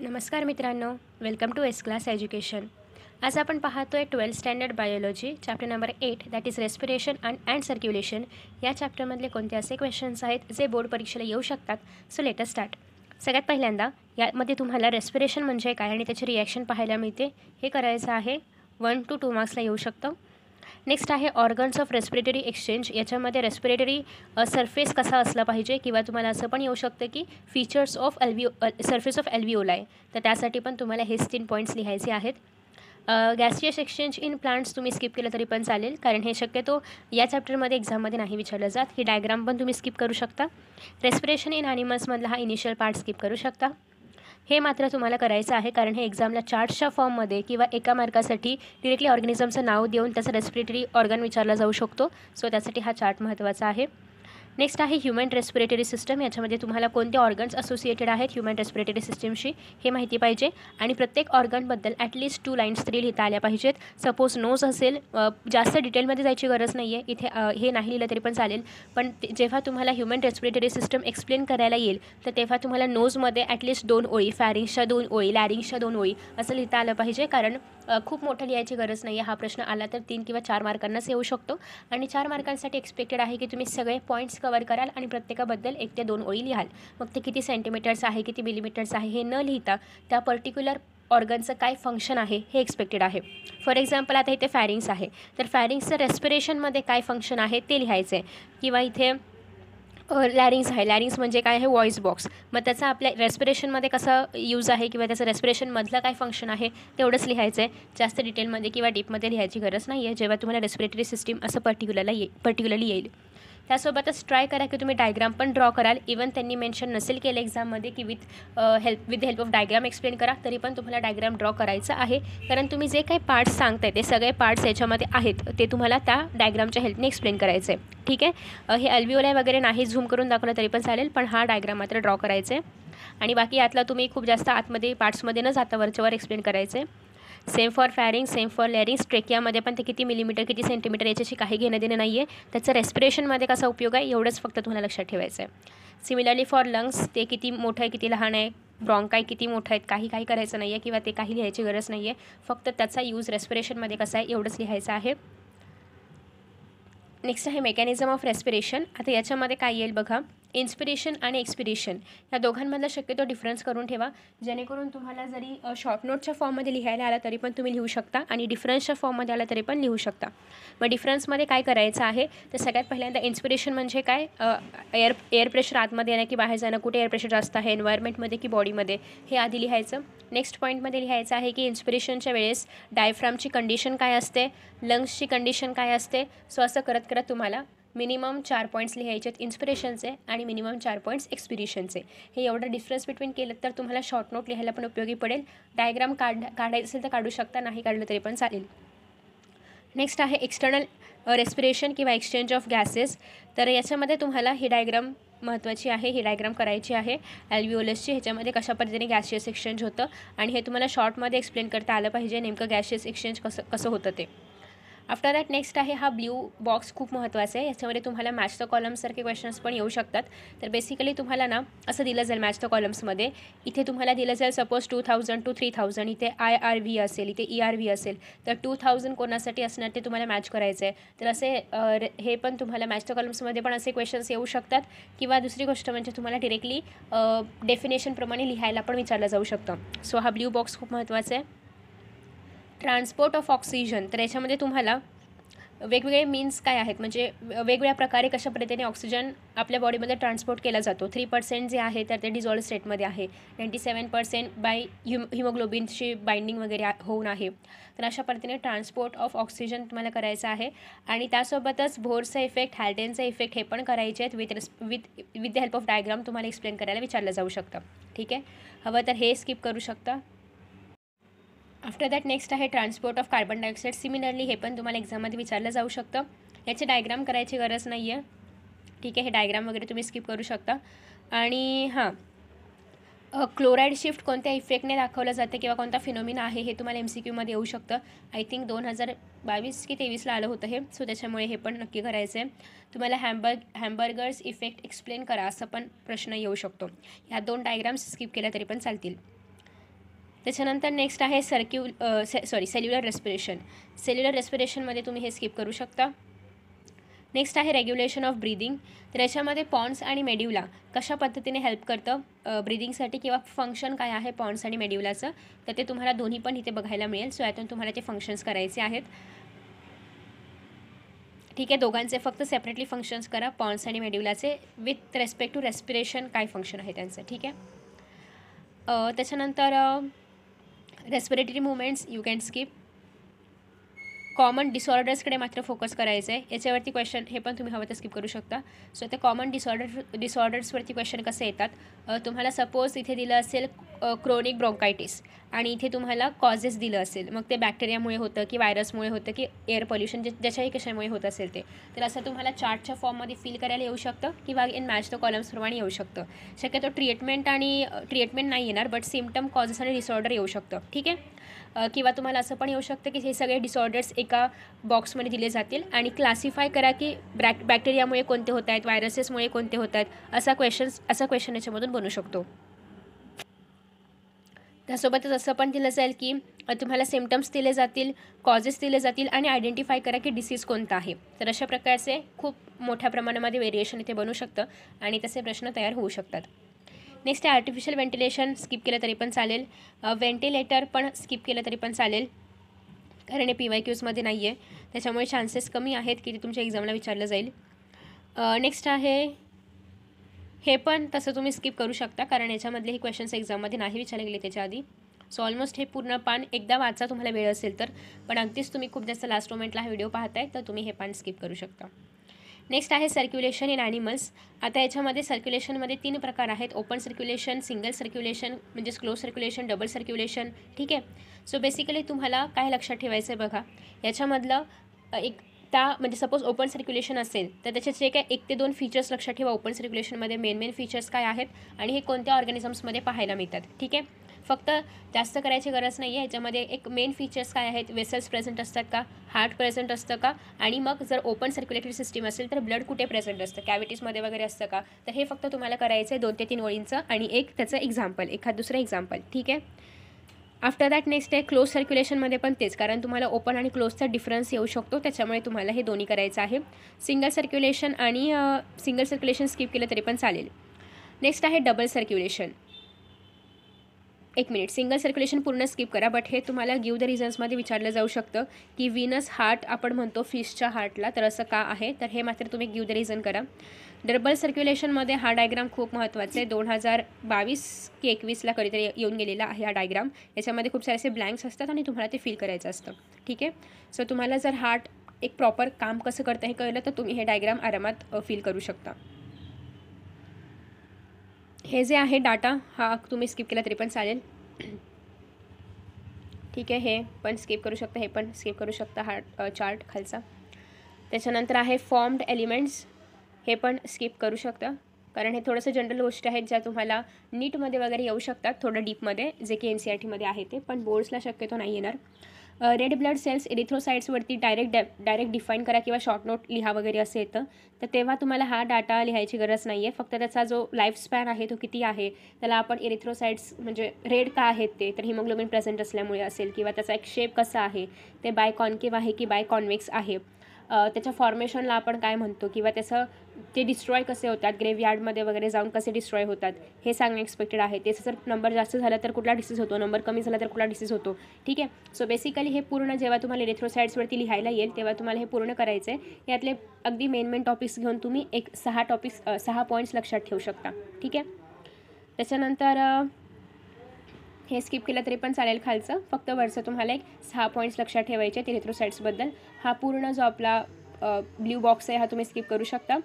नमस्कार मित्रांनो, welcome to S class education. आज आपण पाहतोय 12th standard biology chapter number 8 that is respiration and circulation. या चॅप्टरमधले कोणते असे क्वेश्चन्स आहेत जे बोर्ड परीक्षेला येऊ शकतात. So let us start. सगळ्यात पहिल्यांदा यामध्ये तुम्हाला रेस्पिरेशन म्हणजे काय आणि त्याची रिॲक्शन पाहायला मिळते हे करायचं आहे. 1 to 2 मार्क्सला येऊ शकतं. नेक्स्ट आहे ऑर्गन्स ऑफ रेस्पिरेटरी एक्सचेंज. याच्यामध्ये रेस्पिरेटरी सरफेस कसा असला पाहिजे किंवा तुम्हाला असं पण येऊ शकतं की फीचर्स ऑफ सरफेस ऑफ एल्विओलाय. तर त्यासाठी पण तुम्हाला हेच 3 पॉईंट्स लिहायचे आहेत. गॅसियस एक्सचेंज इन प्लांट्स तुम्ही स्किप केलं तरी पण चालेल, कारण हे शक्यतो या चॅप्टरमध्ये एक्झाममध्ये नाही विचारलं जात. ही डायग्राम पण तुम्ही स्किप करू शकता. रेस्पिरेशन इन ॲनिमल्समधला हा इनिशियल पार्ट स्किप करू शकता. हे मात्र तुम्हाला करायचं आहे, कारण हे एक्झामला चार्ट्सच्या फॉर्ममध्ये किंवा एका मार्कासाठी डिरेक्टली ऑर्गॅनिझमचं नाव देऊन त्याचं रेस्पिरेटरी ऑर्गन विचारला जाऊ शकतो. सो त्यासाठी हा चार्ट महत्त्वाचा आहे. नेक्स्ट आहे ह्युमन रेस्पिरेटरी सिस्टम. याच्यामध्ये तुम्हाला कोणते ऑर्गन्स असोसिएटेड आहेत ह्युमन रेस्पिरेटरी सिस्टमशी हे माहिती पाहिजे आणि प्रत्येक ऑर्गनबद्दल ॲटलिस्ट 2 लाईन्स तरी लिहिता आल्या पाहिजेत. सपोज नोज असेल, जास्त डिटेलमध्ये जायची गरज नाही आहे इथे, हे नाही लिहिलं तरी पण चालेल. पण जेव्हा तुम्हाला ह्युमन रेस्पिरेटरी सिस्टम एक्सप्लेन करायला येईल तर तेव्हा तुम्हाला नोजमध्ये ॲटलिस्ट 2 ओळी, फॅरिंग्सच्या 2 ओळी, लॅरिंग्सच्या 2 ओळी असं लिहिता आलं पाहिजे, कारण खूप मोठं लिहायची गरज नाही आहे. हा प्रश्न आला तर 3 किंवा 4 मार्कांनाच येऊ शकतो आणि 4 मार्कांसाठी एक्सपेक्टेड आहे की तुम्ही सगळे पॉईंट्स कवर कराल आणि प्रत्येकाबद्दल 1 ते 2 ओळी लिहाल. मग ते किती सेंटीमीटर्स आहे, किती मिलीमीटर्स आहे हे न लिहिता त्या पर्टिक्युलर ऑर्गनचं काय फंक्शन आहे हे एक्सपेक्टेड आहे. फॉर एक्झाम्पल आता इथे फॅरिंग्स आहे, तर फॅरिंग्सचं रेस्पिरेशनमध्ये काय फंक्शन आहे ते लिहायचं आहे. किंवा इथे लॅरिंग्स आहे, लॅरिंग्स म्हणजे काय आहे, व्हॉईस बॉक्स. मग त्याचा आपल्या रेस्पिरेशनमध्ये कसा यूज आहे किंवा त्याचं रेस्पिरेशनमधलं काय फंक्शन आहे तेवढंच लिहायचं आहे. जास्त डिटेलमध्ये किंवा डीपमध्ये लिहायची गरज नाही आहे जेव्हा तुम्हाला रेस्पिरेटरी सिस्टीम असं पर्टिक्युलरली येईल. त्यासोबतच ट्राय करा की तुम्ही डायग्राम पण ड्रॉ कराल. इवन त्यांनी मेन्शन नसेल केलं एक्झाममध्ये की with the help of diagram explain करा, तरी पण तुम्हाला डायग्राम ड्रॉ करायचं आहे, कारण तुम्ही जे काही पार्ट्स सांगताय ते सगळे पार्ट्स याच्यामध्ये आहेत ते तुम्हाला त्या डायग्रामच्या हेल्पने एक्सप्लेन करायचं आहे. ठीक आहे. हे अल्विओलाय वगैरे नाही झूम करून दाखवलं तरी पण चालेल, पण हा डायग्राम मात्र ड्रॉ करायचा आहे. आणि बाकी यातला तुम्ही खूप जास्त आतमध्ये पार्ट्समध्ये न जाता वरच्यावर एक्सप्लेन करायचं आहे. Same for pharynx, same for larynx. ट्रेकियामध्ये पण ते किती मिलीमीटर, किती सेंटीमीटर याच्याशी काही घेणं देणं नाही आहे. त्याचं रेस्पिरेशनमध्ये कसा उपयोग आहे एवढंच फक्त तुम्हाला लक्षात ठेवायचं आहे. सिमिलरली फॉर लंग्स, ते किती मोठं आहे, किती लहान आहे, ब्रॉन्काय किती मोठं आहेत, काही करायचं नाही आहे किंवा ते काही लिहायची गरज नाही आहे. फक्त त्याचा यूज रेस्पिरेशनमध्ये कसा आहे एवढंच लिहायचं आहे. नेक्स्ट आहे मेकॅनिझम ऑफ रेस्पिरेशन. आता याच्यामध्ये काय येईल बघा, इन्स्पिरेशन आणि एक्सपिरेशन या दोघांमधला शक्यतो डिफरन्स करून ठेवा, जेणेकरून तुम्हाला जरी शॉर्ट नोटच्या फॉर्ममध्ये लिहायला आला तरी पण तुम्ही लिहू शकता आणि डिफरन्सच्या फॉर्ममध्ये आला तरी पण लिहू शकता. मग डिफरन्समध्ये काय करायचं आहे तर सगळ्यात पहिल्यांदा इन्स्पिरेशन म्हणजे काय, एअर प्रेशर आतमध्ये येणं की बाहेर जाणं, कुठे एअर प्रेशर जास्त आहे, एन्व्हायरमेंटमध्ये की बॉडीमध्ये, हे आधी लिहायचं. नेक्स्ट पॉईंटमध्ये लिहायचं आहे की इन्स्पिरेशनच्या वेळेस डायफ्रामची कंडिशन काय असते, लंग्सची कंडिशन काय असते. सो असं करत करत तुम्हाला मिनिमम 4 पॉईंट्स लिहायचे आहेत इन्स्पिरेशनचे आणि मिनिमम 4 पॉईंट्स एक्सपिरेशनचे. हे एवढं डिफरन्स बिटवीन केलं तर तुम्हाला शॉर्ट नोट लिहायला पण उपयोगी पडेल. डायग्राम काढायचं असेल तर काढू शकता, नाही काढलं तरी पण चालेल. नेक्स्ट आहे एक्सटर्नल रेस्पिरेशन किंवा एक्सचेंज ऑफ गॅसेस. तर याच्यामध्ये तुम्हाला ही डायग्राम महत्त्वाची आहे, ही डायग्राम करायची आहे ॲल्विओलसची. ह्याच्यामध्ये कशा पद्धतीने गॅसियस एक्सचेंज होतं आणि हे तुम्हाला शॉर्टमध्ये एक्सप्लेन करता आलं पाहिजे नेमकं गॅसियस एक्सचेंज कसं होतं ते. आफ्टर दॅट नेक्स्ट आहे हा ब्ल्यू बॉक्स, खूप महत्त्वाचा आहे. याच्यामध्ये तुम्हाला मॅच द कॉलम्ससारखे क्वेश्चन्स पण येऊ शकतात. तर बेसिकली तुम्हाला ना असं दिलं जाईल मॅच द कॉलम्समध्ये. इथे तुम्हाला दिलं जाईल सपोज 2000 to 3000, इथे IRV असेल, इथे ERV असेल, तर 2000 कोणासाठी असणार ते तुम्हाला मॅच करायचं आहे. तर असे हे पण तुम्हाला मॅच द कॉलम्समध्ये पण असे क्वेश्चन्स येऊ शकतात. किंवा दुसरी गोष्ट म्हणजे तुम्हाला डिरेक्टली डेफिनेशनप्रमाणे लिहायला पण विचारलं जाऊ शकतं. सो हा ब्ल्यू बॉक्स खूप महत्त्वाचा आहे. Transport of oxygen. तर याच्यामध्ये तुम्हाला वेगवेगळे मीन्स काय आहेत, म्हणजे वेगवेगळ्या प्रकारे कशा पद्धतीने ऑक्सिजन आपल्या बॉडीमध्ये ट्रान्सपोर्ट केला जातो. 3% जे आहे तर ते डिझॉल्व स्टेटमध्ये आहे, 97% बाय हिमोग्लोबिनची बाइंडिंग वगैरे होऊन आहे. तर अशा पद्धतीने ट्रान्सपोर्ट ऑफ ऑक्सिजन तुम्हाला करायचं आहे. आणि त्यासोबतच बोरचा इफेक्ट, हॅल्डेनचा इफेक्ट हे पण करायचे आहेत. With the help of diagram तुम्हाला एक्सप्लेन करायला विचारलं जाऊ शकतं. ठीक आहे, हवं तर हे स्किप करू शकता. आफ्टर दॅट नेक्स्ट आहे transport of carbon dioxide. Similarly हे पण तुम्हाला एक्झाममध्ये विचारलं जाऊ शकतं. याचे डायग्राम करायची गरज नाही आहे. ठीक आहे, हे डायग्राम वगैरे तुम्ही स्किप करू शकता. आणि क्लोराईड शिफ्ट कोणत्या इफेक्टने दाखवलं जातं किंवा कोणता फिनोमिना आहे हे तुम्हाला MCQमध्ये येऊ शकतं. आय थिंक 2022 की 2023ला आलं होतं हे. सो त्याच्यामुळे हे पण नक्की करायचं आहे. तुम्हाला हॅम्बर्गर्स इफेक्ट एक्सप्लेन करा असं पण प्रश्न येऊ शकतो. ह्या 2 डायग्राम्स स्किप केल्या तरी पण चालतील. त्याच्यानंतर नेक्स्ट आहे सेल्युलर रेस्पिरेशन. सेल्युलर रेस्पिरेशनमध्ये तुम्ही हे स्किप करू शकता. नेक्स्ट आहे रेग्युलेशन ऑफ ब्रीदिंग. तर याच्यामध्ये पॉन्ड्स आणि मेड्युला कशा पद्धतीने हेल्प करतं ब्रीदिंगसाठी किंवा फंक्शन काय आहे पॉन्ड्स आणि मेड्युलाचं, तर ते तुम्हाला दोन्ही पण इथे बघायला मिळेल. सो यातून तुम्हाला ते फंक्शन्स करायचे आहेत. ठीक आहे, दोघांचे फक्त सेपरेटली फंक्शन्स करा, पॉन्ड्स आणि मेड्युलाचे विथ रेस्पेक्ट टू रेस्पिरेशन काय फंक्शन आहे त्यांचं. ठीक आहे. त्याच्यानंतर respiratory movements you can skip. Common डिसऑर्डर्सकडे मात्र फोकस करायचं आहे. याच्यावरती क्वेश्चन हे पण तुम्ही हवं तर स्किप करू शकता. सो ते कॉमन डिसऑर्डर्सवरती क्वेश्चन कसे येतात, तुम्हाला सपोज इथे दिलं असेल क्रोनिक ब्रोंकायटिस आणि इथे तुम्हाला कॉजेस दिलं असेल, मग ते बॅक्टेरियामुळे होतं की व्हायरसमुळे होतं की एअर पोल्युशन ज्याच्याही कशामुळे होत असेल ते, तर असं तुम्हाला चार्टच्या फॉर्ममध्ये फिल करायला येऊ शकतं किंवा इन मॅच द कॉलम्सप्रमाणे येऊ शकतं. शक्यतो ट्रीटमेंट नाही येणार, बट सिम्पटम कॉजेस आणि डिसऑर्डर येऊ शकतं. ठीक आहे. किंवा तुम्हाला असं पण येऊ शकतं की हे सगळे डिसऑर्डर्स एका बॉक्समध्ये दिले जातील आणि क्लासिफाय करा की बॅक्टेरियामुळे कोणते होत आहेत, व्हायरसेसमुळे कोणते होत आहेत, असा क्वेश्चन याच्यामधून बनू शकतो. त्यासोबतच असं पण दिलं जाईल की तुम्हाला सिम्पटम्स दिले जातील, कॉजेस दिले जातील आणि आयडेंटिफाय करा की डिसीज कोणता आहे. तर अशा प्रकारचे खूप मोठ्या प्रमाणामध्ये व्हेरिएशन इथे बनू शकतं आणि तसे प्रश्न तयार होऊ शकतात. नेक्स्ट आहे आर्टिफिशियल व्हेंटिलेशन. स्किप केलं तरी पण चालेल. व्हेंटिलेटर पण स्किप केलं तरी पण चालेल, कारण हे PYQsमध्ये नाही आहे, त्याच्यामुळे चान्सेस कमी आहेत की ते तुमच्या एक्झामला विचारलं जाईल. नेक्स्ट आहे हे पण तसं तुम्ही स्किप करू शकता, कारण याच्यामधले हे क्वेश्चन्स एक्झाममध्ये नाही विचारले गेले त्याच्या आधी. सो ऑलमोस्ट हे पूर्ण पान एकदा वाचा तुम्हाला वेळ असेल तर, पण अगदीच तुम्ही खूप जास्त लास्ट मोमेंटला हा व्हिडिओ पाहताय तर तुम्ही हे पान स्किप करू शकता. नेक्स्ट आहे सर्क्युलेशन इन ॲनिमल्स. आता याच्यामध्ये सर्क्युलेशनमध्ये 3 प्रकार आहेत. ओपन सर्क्युलेशन, सिंगल सर्क्युलेशन म्हणजे क्लोज सर्क्युलेशन, डबल सर्क्युलेशन. ठीक आहे. सो बेसिकली तुम्हाला काय लक्षात ठेवायचं आहे बघा, याच्यामधलं म्हणजे सपोज ओपन सर्क्युलेशन असेल तर त्याचे जे काय 1 ते 2 फीचर्स लक्षात ठेवा. ओपन सर्क्युलेशनमध्ये मेन फीचर्स काय आहेत आणि हे कोणत्या ऑर्गॅनिझम्समध्ये पाहायला मिळतात. ठीक आहे. फक्त जास्त करायची गरज नाही आहे. याच्यामध्ये एक मेन फीचर्स काय आहेत, वेसल्स प्रेझेंट असतात का, हार्ट प्रेझेंट असतं का, आणि मग जर ओपन सर्क्युलेटरी सिस्टीम असेल तर ब्लड कुठे प्रेझेंट असतं, कॅव्हिटीजमध्ये वगैरे असतं का. तर हे फक्त तुम्हाला करायचं आहे 2 ते 3 ओळींचं आणि एक त्याचं एक्झाम्पल, एखाद दुसरं एक्झाम्पल. ठीक आहे. आफ्टर दॅट नेक्स्ट आहे क्लोज सर्क्युलेशनमध्ये पण तेच, कारण तुम्हाला ओपन आणि क्लोजचा डिफरन्स येऊ शकतो, त्याच्यामुळे तुम्हाला हे दोन्ही करायचं आहे. सिंगल सर्क्युलेशन स्किप केलं तरी पण चालेल. नेक्स्ट आहे double circulation. 1 minute, single circulation पूर्ण स्किप करा, बट हे तुम्हाला गिव्ह द रिझन्समध्ये विचारलं जाऊ शकतं की व्हीनस हार्ट आपण म्हणतो फिशच्या हार्टला, तर असं का आहे, तर हे मात्र तुम्ही गिव्ह द रिझन करा. डबल सर्क्युलेशनमध्ये हा डायग्राम खूप महत्त्वाचा आहे. 2022 की 21ला कधीतरी येऊन गेलेला आहे हा डायग्राम. याच्यामध्ये खूप सारे असे ब्लँक्स असतात आणि तुम्हाला ते फिल करायचं असतं. ठीक आहे. सो तुम्हाला जर हार्ट एक प्रॉपर काम कसं करतं हे कळलं तर तुम्ही हे डायग्राम आरामात फिल करू शकता. हे जे आहे डाटा हा तुम्ही स्किप केला तरी पण चालेल. ठीक आहे. हे पण स्किप करू शकता, हे पण स्किप करू शकता, हा चार्ट खालचा. त्याच्यानंतर आहे फॉर्म्ड एलिमेंट्स. हे पण स्किप करू शकता, कारण हे थोडंसं जनरल गोष्टी आहेत ज्या तुम्हाला नीटमध्ये वगैरे येऊ शकतात, थोडं डीपमध्ये, जे की NCERTमध्ये आहे ते, पण बोर्ड्सला शक्यतो नाही येणार. रेड ब्लड सेल्स इरिथ्रोसाइट्सवरती डायरेक्ट डिफाईन करा किंवा शॉर्ट नोट लिहा वगैरे असं येतं, तर तेव्हा तुम्हाला हा डाटा लिहायची गरज नाही आहे. फक्त त्याचा जो लाईफ स्पॅन आहे तो किती आहे, त्याला आपण इरिथ्रोसाइट्स म्हणजे रेड का आहेत ते, तर हिमोग्लोबिन प्रेझेंट असल्यामुळे असेल, किंवा त्याचा एक शेप कसा आहे, ते बाय कॉन्केव्ह आहे की बाय कॉन्वेक्स आहे, त्याच्या फॉर्मेशनला आपण काय म्हणतो, किंवा त्याचं ते डिस्ट्रॉय कसे होतात, ग्रेवयार्डमध्ये वगैरे जाऊन कसे डिस्ट्रॉय होतात हे सांगणं एक्सपेक्टेड आहे. त्याचं जर नंबर जास्त झाला तर कुठला डिसीज होतो, नंबर कमी झाला तर कुठला डिसीज होतो. ठीक आहे. सो बेसिकली हे पूर्ण जेव्हा तुम्हाला इरिथ्रोसाइट्सवरती लिहायला येईल तेव्हा तुम्हाला हे पूर्ण करायचं आहे. यातले अगदी मेन टॉपिक्स घेऊन तुम्ही 6 पॉईंट्स लक्षात ठेवू शकता. ठीक आहे. त्याच्यानंतर हे स्किप केलं तरी पण चालेल खालचं, फक्त वरचं तुम्हाला 6 पॉईंट्स लक्षात ठेवायचे आहेत इरिथ्रोसाइट्सबद्दल. हा पूर्ण जो आपला ब्ल्यू बॉक्स आहे हा तुम्ही स्किप करू शकता.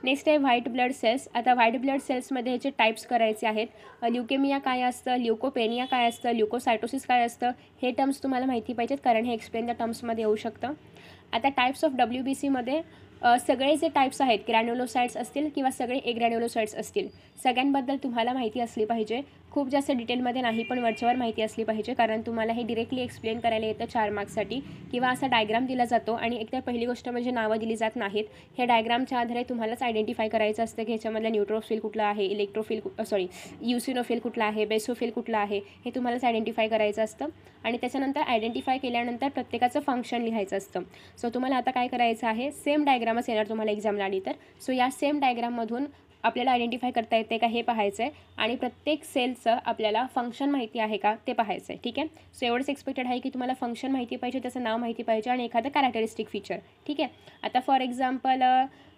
नेक्स्ट आहे व्हाईट ब्लड सेल्स. आता व्हाईट ब्लड सेल्समध्ये ह्याचे टाईप्स करायचे आहेत. ल्युकेमिया काय असतं, ल्युकोपेनिया काय असतं, ल्युकोसायटोसिस काय असतं, हे टर्म्स तुम्हाला माहिती पाहिजेत, कारण हे एक्सप्लेन द टर्म्समध्ये येऊ शकतं. आता टाईप्स ऑफ WBCमध्ये सगळे जे टाईप्स आहेत, ग्रॅन्युलोसाइट्स असतील किंवा सगळे एग्रॅन्युलोसाइट्स असतील, सगळ्यांबद्दल तुम्हाला माहिती असली पाहिजे. खूप जास्त डिटेलमध्ये नाही, पण वरच्यावर माहिती असली पाहिजे, कारण तुम्हाला हे डिरेक्टली एक्सप्लेन करायला येतं 4 मार्क्ससाठी. किंवा असा डायग्राम दिला जातो आणि एकतर पहिली गोष्ट म्हणजे नावं दिली जात नाहीत. हे डायग्रामच्या आधारे तुम्हालाच आयडेंटिफाय करायचं असतं की ह्याच्यामधला न्यूट्रोफिल कुठला आहे, युसिनोफिल कुठला आहे, बेसोफिल कुठला आहे, हे तुम्हालाच आयडेंटिफाय करायचं असतं. आणि त्याच्यानंतर आयडेंटिफाय केल्यानंतर प्रत्येकाचं फंक्शन लिहायचं असतं. सो तुम्हाला आता काय करायचं आहे, सेम डायग्रामच येणार तुम्हाला एक्झामला आली तर. सो या सेम डायग्राममधून आपल्याला आयडेंटिफाय करता येते का हे पाहायचं आहे आणि प्रत्येक सेलचं आपल्याला फंक्शन माहिती आहे का ते पाहायचं आहे. ठीक आहे. सो एवढंच एक्सपेक्टेड आहे की तुम्हाला फंक्शन माहिती पाहिजे, त्याचं नाव माहिती पाहिजे आणि एखादं कॅरेक्टरिस्टिक फीचर. ठीक आहे. आता फॉर एक्झाम्पल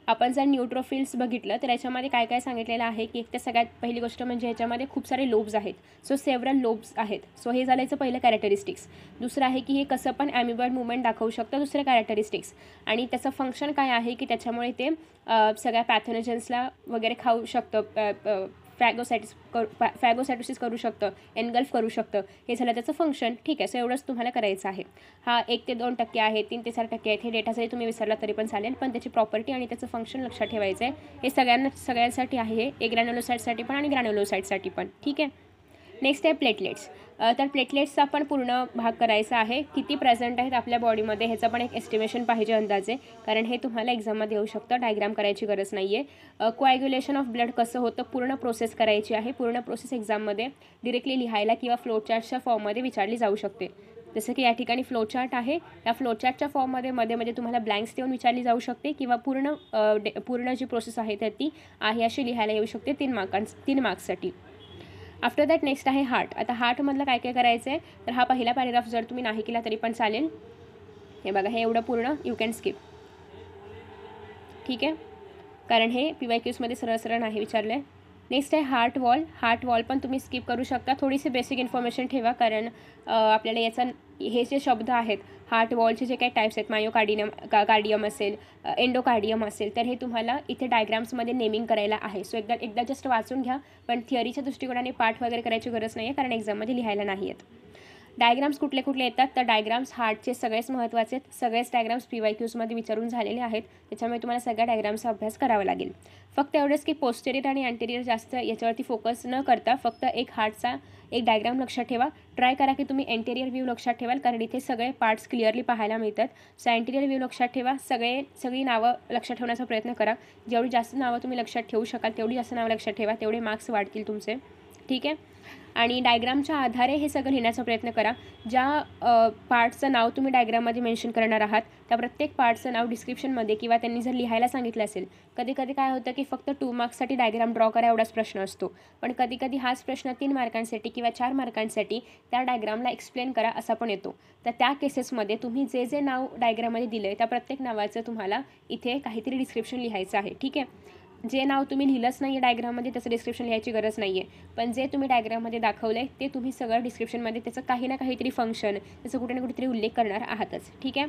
आपण जर न्यूट्रोफिल्स बघितलं तर याच्यामध्ये काय काय सांगितलेलं आहे की एक तर सगळ्यात पहिली गोष्ट म्हणजे ह्याच्यामध्ये खूप सारे लोब्स आहेत. सो सेव्हरल लोब्स आहेत. सो हे झालं याचं पहिलं कॅरेक्टरिस्टिक्स. दुसरं आहे की हे कसं पण ॲम्युबॉइड मुवमेंट दाखवू शकतं, दुसरं कॅरेक्टरिस्टिक्स. आणि त्याचं फंक्शन काय आहे की त्याच्यामुळे ते सगळ्या पॅथोजन्सला वगैरे खाऊ शकतं, फॅगोसायटोसिस करू शकतं, एनगल्फ करू शकतं. हे झालं त्याचं फंक्शन. ठीक आहे. सो एवढंच तुम्हाला करायचं आहे. हा 1 ते 2% आहे, 3 ते 4% आहेत. हे डेटा जरी तुम्ही विसरला तरी पण चालेल, पण त्याची प्रॉपर्टी आणि त्याचं फंक्शन लक्षात ठेवायचं आहे. हे सगळ्यांसाठी आहे हे, ग्रॅन्युलोसाइटसाठी पण आणि ग्रॅन्युलोसाइटसाठी पण. ठीक आहे. नेक्स्ट आहे प्लेटलेट्स. तर प्लेटलेट्सचा पण पूर्ण भाग करायचा आहे. किती प्रेझेंट आहेत आपल्या बॉडीमध्ये ह्याचं पण एक एस्टिमेशन पाहिजे अंदाजे, कारण हे तुम्हाला एक्झाममध्ये येऊ शकतं. डायग्राम करायची गरज नाही आहे. कोॲग्युलेशन ऑफ ब्लड कसं होतं पूर्ण प्रोसेस करायची आहे. पूर्ण प्रोसेस एक्झाममध्ये डिरेक्टली लिहायला किंवा फ्लोचार्टच्या फॉर्ममध्ये विचारली जाऊ शकते. जसं की या ठिकाणी फ्लोचार्ट आहे. या फ्लोचार्टच्या फॉर्ममध्ये मध्ये तुम्हाला ब्लँक्स देऊन विचारली जाऊ शकते किंवा पूर्ण जी प्रोसेस आहे तर ती आहे अशी लिहायला येऊ शकते 3 मार्क्ससाठी. आफ्टर दॅट नेक्स्ट आहे हार्ट. आता हार्टमधलं काय काय करायचं आहे, तर हा पहिला पॅरेग्राफ जर तुम्ही नाही केला तरी पण चालेल. हे बघा, हे एवढं पूर्ण यू कॅन स्किप. ठीक आहे, कारण हे PYQsमध्ये सरळ नाही विचारलं आहे. नेक्स्ट आहे हार्ट वॉल. हार्ट वॉल पण तुम्ही स्किप करू शकता. थोडीशी बेसिक इन्फॉर्मेशन ठेवा, कारण आपल्याला याचा हे जे शब्द आहेत हार्ट वॉलचे जे काही टाईप्स आहेत, कार्डियम असेल, एंडोकार्डियम असेल, तर हे तुम्हाला इथे डायग्राम्समध्ये नेमिंग करायला आहे. सो एकदा जस्ट वाचून घ्या, पण थिअरीच्या दृष्टिकोनाने पाठ वगैरे करायची गरज नाही आहे, कारण एक्झाममध्ये लिहायला नाही आहेत. डायग्राम्स कुठले कुठले येतात, तर डायग्राम्स हार्टचे सगळेच महत्त्वाचे आहेत. सगळेच डायग्राम्स PYQsमध्ये विचारून झालेले आहेत, त्याच्यामुळे तुम्हाला सगळ्या डायग्राम्सचा अभ्यास करावा लागेल. फक्त एवढंच की पोस्टेरियर आणि अँटेरियर जास्त याच्यावरती फोकस न करता फक्त एक हार्टचा एक डायग्राम लक्षात ठेवा. ट्राय करा की तुम्ही एंटेरियर व्ह्यू लक्षात ठेवाल, कारण इथे सगळे पार्ट्स क्लिअरली पाहायला मिळतात. सो एंटेरियर व्ह्यू लक्षात ठेवा. सगळी नावं लक्षात ठेवण्याचा प्रयत्न करा. जेवढी जास्त नावं तुम्ही लक्षात ठेवू शकाल तेवढी जास्त नावं लक्षात ठेवा, तेवढे मार्क्स वाढतील तुमचे. ठीक आहे. आणि डायग्रामच्या आधारे हे सगळं लिहिण्याचा प्रयत्न करा. ज्या पार्ट्सचं नाव तुम्ही डायग्राममध्ये मेन्शन करणार आहात त्या प्रत्येक पार्ट्सचं नाव डिस्क्रिप्शनमध्ये किंवा त्यांनी जर लिहायला सांगितलं असेल, कधी काय होतं की फक्त 2 मार्क्ससाठी डायग्राम ड्रॉ करा एवढाच प्रश्न असतो, पण कधी हाच प्रश्न 3 मार्कांसाठी किंवा 4 मार्कांसाठी त्या डायग्रामला एक्सप्लेन करा असा पण येतो. तर त्या केसेसमध्ये तुम्ही जे नाव डायग्राममध्ये दिलं आहे त्या प्रत्येक नावाचं तुम्हाला इथे काहीतरी डिस्क्रिप्शन लिहायचं आहे. ठीक आहे. जे नाव तुम्ही लिहिलंच नाही आहे डायग्राममध्ये त्याचं डिस्क्रिप्शन लिहायची गरज नाही आहे, पण जे तुम्ही डायग्राममध्ये दाखवलं आहे ते तुम्ही सगळं डिस्क्रिप्शनमध्ये त्याचं काही ना काहीतरी फंक्शन, त्याचं कुठे ना कुठेतरी उल्लेख करणार आहातच. ठीक आहे.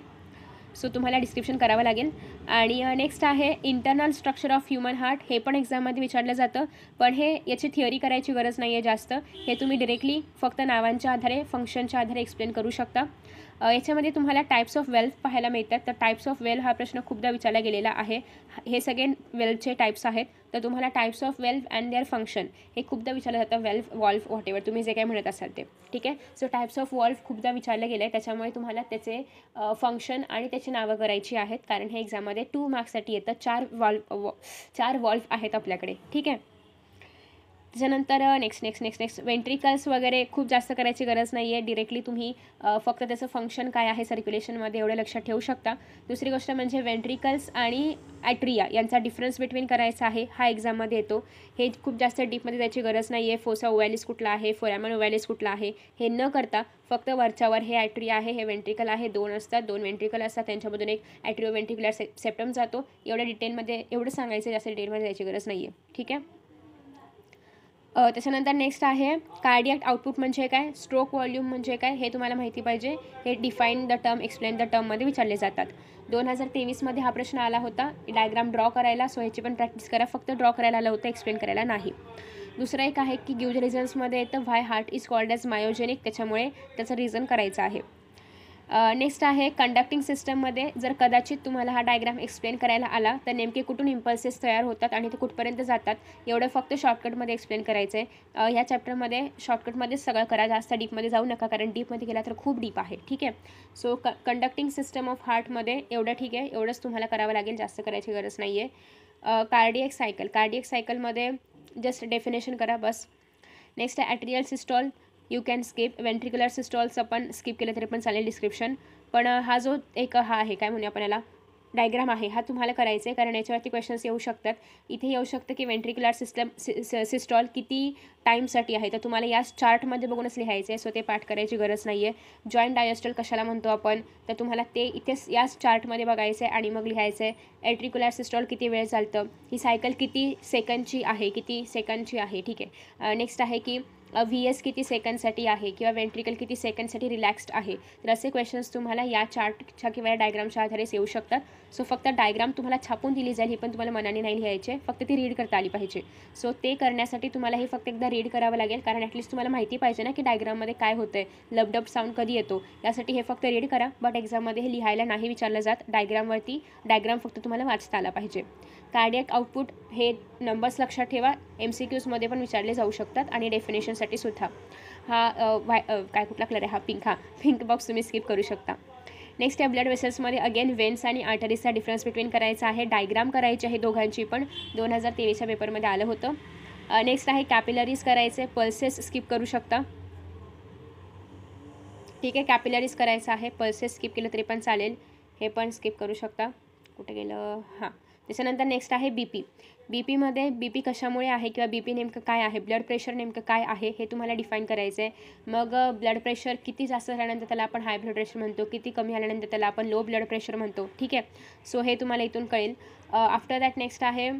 सो तुम्हाला डिस्क्रिप्शन करावं लागेल. आणि नेक्स्ट आहे internal structure of human heart. हे पण एक्झाममध्ये विचारलं जातं, पण याची थिअरी करायची गरज नाही आहे जास्त. हे तुम्ही डिरेक्टली फक्त नावांच्या आधारे, फंक्शनच्या आधारे एक्सप्लेन करू शकता. याच्यामध्ये तुम्हाला टाईप्स ऑफ वेल्थ पाहायला मिळतात. तर टाईप्स ऑफ वेल्थ हा प्रश्न खूपदा विचारला गेलेला आहे. हे सगळे वेल्थचे टाईप्स आहेत, तर तुम्हाला types of wealth and their function हे खूपदा विचारलं जातं. वेल्थ, वॉल्फ, व्हॉटेवर तुम्ही जे काही म्हणत असाल ते. ठीक आहे. सो टाईप्स ऑफ वॉल्फ खूपदा विचारलं गेलं आहे, त्याच्यामुळे तुम्हाला त्याचे फंक्शन आणि त्याची नावं करायची आहेत, कारण हे एक्झाममध्ये 2 मार्क्ससाठी येतं. 4 वॉल्फ आहेत आपल्याकडे. ठीक आहे. त्याच्यानंतर नेक्स्ट वेंट्रिकल्स वगैरे खूप जास्त करायची गरज नाही आहे. डिरेक्टली तुम्ही फक्त त्याचं फंक्शन काय आहे सर्क्युलेशनमध्ये एवढं लक्षात ठेवू शकता. दुसरी गोष्ट म्हणजे वेंट्रिकल्स आणि ॲट्रिया यांचा डिफरन्स बिटवीन करायचा आहे. हा एक्झाममध्ये येतो. हे खूप जास्त डीपमध्ये जायची गरज नाही आहे. फोसा ओव्हॅलिस कुठला आहे, फोरॅमन ओव्हॅलिस कुठला आहे हे न करता फक्त वरच्यावर हे ॲट्रिया आहे, हे वेंट्रिकल आहे. 2 असतात, 2 वेंट्रिकल असतात, त्यांच्यामधून एक ॲट्रिओ वेंट्रिक्युलर सेप्टम जातो. एवढ्या डिटेलमध्ये एवढं सांगायचं, जास्त डिटेलमध्ये जायची गरज नाही आहे. ठीक आहे. त्याच्यानंतर नेक्स्ट आहे कार्डियक आउटपुट म्हणजे काय, स्ट्रोक व्हॉल्यूम म्हणजे काय हे तुम्हाला माहिती पाहिजे. हे define the term, explain the टर्ममध्ये विचारले जातात. 2023मध्ये हा प्रश्न आला होता डायग्राम ड्रॉ करायला. सो ह्याची पण प्रॅक्टिस करा. फक्त ड्रॉ करायला आलं होतं, एक्सप्लेन करायला नाही. दुसरं एक आहे की गिव्ह द रिझन्समध्ये येतं why heart is called as myogenic, त्याच्यामुळे त्याचं रिझन करायचं आहे. नेक्स्ट आहे कंडक्टिंग सिस्टममध्ये जर कदाचित तुम्हाला हा डायग्राम एक्सप्लेन करायला आला तर नेमके कुठून इम्पल्सेस तयार होतात आणि ते कुठपर्यंत जातात एवढं फक्त शॉर्टकटमध्ये एक्सप्लेन करायचं आहे. ह्या चॅप्टरमध्ये शॉर्टकटमध्येच सगळं करा, जास्त डीपमध्ये जाऊ नका, कारण डीपमध्ये गेला तर खूप डीप आहे. ठीक आहे. सो कंडक्टिंग सिस्टम ऑफ हार्टमध्ये एवढं ठीक आहे, एवढंच तुम्हाला करावं लागेल, जास्त करायची गरज नाही आहे. कार्डियक सायकलमध्ये जस्ट डेफिनेशन करा बस. नेक्स्ट आहे ॲट्रियल सिस्टॉल, यू कॅन स्किप. वेंट्रिक्युलर सिस्टॉलचं पण स्किप केलं तरी पण चालेल डिस्क्रिप्शन. पण हा जो एक हा आहे काय म्हणूया आपण याला डायग्राम आहे, हा तुम्हाला करायचा आहे, कारण याच्यावरती क्वेश्चन्स येऊ शकतात. इथे येऊ शकतं की वेंट्रिक्युलर सिस्टॉल किती टाईमसाठी आहे, तर तुम्हाला या चार्टमध्ये बघूनच लिहायचं आहे. सो ते पाठ करायची गरज नाही आहे. जॉईंट डायस्टॉल कशाला म्हणतो आपण, तर तुम्हाला ते इथेच याच चार्टमध्ये बघायचं आहे आणि मग लिहायचं आहे. ॲट्रिक्युलर सिस्टॉल किती वेळ चालतं, ही सायकल किती सेकंडची आहे. ठीक आहे. नेक्स्ट आहे की VS किती सेकंडसाठी आहे किंवा वेंट्रिकल किती सेकंडसाठी रिलॅक्स्ड आहे. तर असे क्वेश्चन्स तुम्हाला या चार्टच्या किंवा या डायग्रामच्या आधारेच येऊ शकतात. सो फक्त डायग्राम तुम्हाला छापून दिली जाईल, ही पण तुम्हाला मनाने नाही लिहायचे, फक्त ती रीड करता आली पाहिजे. सो ते करण्यासाठी तुम्हाला हे फक्त एकदा रीड करावं लागेल, कारण ॲटलिस्ट तुम्हाला माहिती पाहिजे ना की डायग्राममध्ये काय होतं आहे, लबडब साऊंड कधी येतो, यासाठी हे फक्त रीड करा. बट एक्झाममध्ये हे लिहायला नाही विचारलं जात, डायग्राम फक्त तुम्हाला वाचता आला पाहिजे. कार्डियक आउटपुट हे नंबर्स लक्षात ठेवा, MCQजमध्ये पण विचारले जाऊ शकतात आणि डेफिनेशनसाठी सुद्धा. काय कुठला कलर आहे, पिंक बॉक्स तुम्ही स्किप करू शकता. नेक्स्ट आहे ब्लड वेसल्समध्ये अगेन वेन्स आणि आर्टरीजचा डिफरन्स बिटवीन करायचा आहे, डायग्राम करायची आहे दोघांची पण, 2023च्या पेपरमध्ये आलं होतं. नेक्स्ट आहे कॅपिलरीज करायचे, पल्सेस स्किप करू शकता. ठीक आहे, कॅपिलरीज करायचं आहे, पल्सेस स्किप केलं तरी पण चालेल, हे पण स्किप करू शकता. कुठे गेलं, हां. त्याच्यानंतर नेक्स्ट आहे बीपीमध्ये बीपी कशामुळे आहे किंवा बीपी नेमकं काय आहे, ब्लड प्रेशर नेमकं काय आहे हे तुम्हाला डिफाईन करायचं आहे. मग ब्लड प्रेशर किती जास्त झाल्यानंतर त्याला आपण हाय ब्लड प्रेशर म्हणतो, किती कमी झाल्यानंतर त्याला आपण लो ब्लड प्रेशर म्हणतो. ठीक आहे. सो हे तुम्हाला इथून कळेल. आफ्टर दॅट नेक्स्ट आहे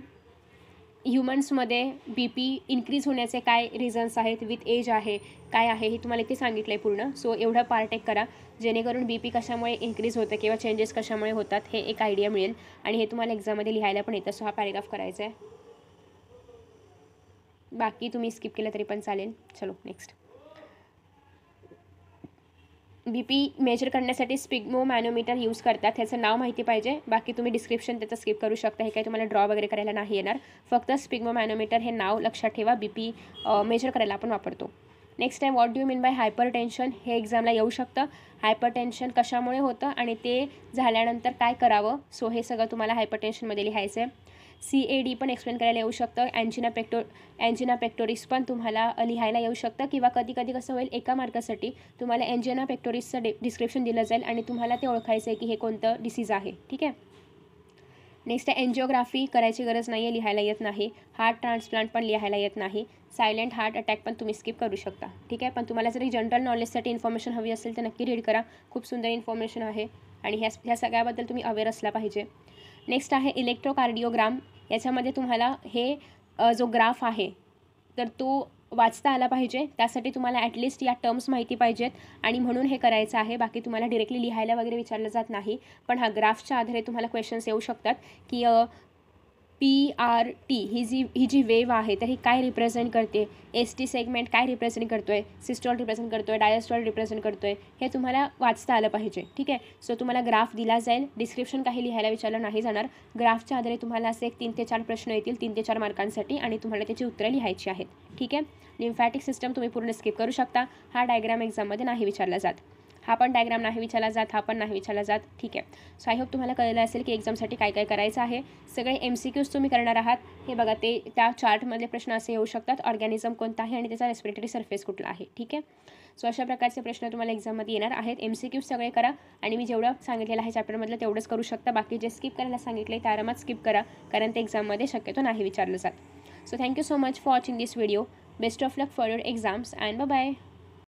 ह्युमन्समध्ये बीपी इन्क्रीज होण्याचे काय रिझन्स आहेत, विथ एज आहे काय आहे हे तुम्हाला इथे सांगितलं आहे पूर्ण. सो एवढा पार्ट एक करा, जेणेकरून बीपी कशामुळे इन्क्रीज होतं किंवा चेंजेस कशामुळे होतात हे एक आयडिया मिळेल आणि हे तुम्हाला एक्झाममध्ये लिहायला पण येतं. सो हा पॅरेग्राफ करायचा आहे, बाकी तुम्ही स्किप केलं तरी पण चालेल. चलो नेक्स्ट. बीपी मेजर करण्यासाठी स्पिग्मोमॅनोमीटर यूज करतात, ह्याचं नाव माहिती पाहिजे, बाकी तुम्ही डिस्क्रिप्शन त्याचं स्किप करू शकता. हे काही तुम्हाला ड्रॉ वगैरे करायला नाही येणार, फक्त स्पिग्मोमॅनोमीटर हे नाव लक्षात ठेवा, बीपी मेजर करायला आपण वापरतो. नेक्स्ट आहे what do you mean by hyper tension, हे एक्झामला येऊ शकतं. हायपर टेन्शन कशामुळे होतं आणि ते झाल्यानंतर काय करावं, सो हे सगळं तुम्हाला हायपर टेन्शनमध्ये लिहायचं आहे. CAD पण एक्सप्लेन करायला येऊ शकतं. एन्जिना पेक्टोरिस पण तुम्हाला लिहायला येऊ शकतं, किंवा कधी कधी कसं होईल, एका मार्कासाठी तुम्हाला एन्जिना पेक्टोरिसचं डिस्क्रिप्शन दिलं जाईल आणि तुम्हाला ते ओळखायचं आहे की हे कोणतं डिसीज आहे. ठीक आहे. नेक्स्ट आहे एन्जिओग्राफी, करायची गरज नाही आहे, लिहायला येत नाही. हार्ट ट्रान्सप्लांट पण लिहायला येत नाही. सायलेंट हार्ट अटॅक पण तुम्ही स्किप करू शकता. ठीक आहे. पण तुम्हाला जरी जनरल नॉलेजसाठी इन्फॉर्मेशन हवी असेल तर नक्की रीड करा, खूप सुंदर इन्फॉर्मेशन आहे आणि ह्या सगळ्याबद्दल तुम्ही अवेअर असला पाहिजे. नेक्स्ट आहे इलेक्ट्रोकार्डिओग्राम, याच्यामध्ये तुम्हाला हे जो ग्राफ आहे तर तो वाचता आला पाहिजे, त्यासाठी तुम्हाला ॲटलिस्ट या टर्म्स माहिती पाहिजेत आणि म्हणून हे करायचं आहे. बाकी तुम्हाला डिरेक्टली लिहायला वगैरे विचारलं जात नाही, पण हा ग्राफच्या आधारे तुम्हाला क्वेश्चन्स येऊ शकतात की PRT ही जी वेव आहे तर ही काय रिप्रेझेंट करते, ST सेगमेंट काय रिप्रेझेंट करतो आहे, सिस्टॉल रिप्रेझेंट करतो आहे, डायस्टॉल रिप्रेझेंट करतो आहे, हे तुम्हाला वाचता आलं पाहिजे. ठीक आहे. सो तुम्हाला ग्राफ दिला जाईल, डिस्क्रिप्शन काही लिहायला विचारलं नाही जाणार, ग्राफच्या आधारे तुम्हाला असे 3 ते 4 प्रश्न येतील 3 ते 4 मार्कांसाठी आणि तुम्हाला त्याची उत्तरं लिहायची आहेत. ठीक आहे. लिम्फॅटिक सिस्टम तुम्ही पूर्ण स्किप करू शकता, हा डायग्राम एक्झाममध्ये नाही विचारला जात, हा पण डायग्राम नाही विचारला जात, हा पण नाही विचारला जात. ठीक आहे. सो आय होप तुम्हाला कळलं असेल की एक्झामसाठी काय काय करायचं आहे. सगळे MCQज तुम्ही करणार आहात. हे बघा, ते त्या चार्टमधले प्रश्न असे येऊ शकतात, ऑर्गॅनिझम कोणता आहे आणि त्याचा रेस्पिरेटरी सरफेस कुठला आहे. ठीक आहे. सो अशा प्रकारचे प्रश्न तुम्हाला एक्झाममध्ये येणार आहेत. MCQज सगळे करा आणि मी जेवढं सांगितलेलं आहे चॅप्टरमधलं तेवढंच करू शकता, बाकी जे स्किप करायला सांगितले ते आरामात स्किप करा, कारण ते एक्झाममध्ये शक्यतो नाही विचारलं जात. So thank you so much for watching this video. Best of luck for your exams and bye.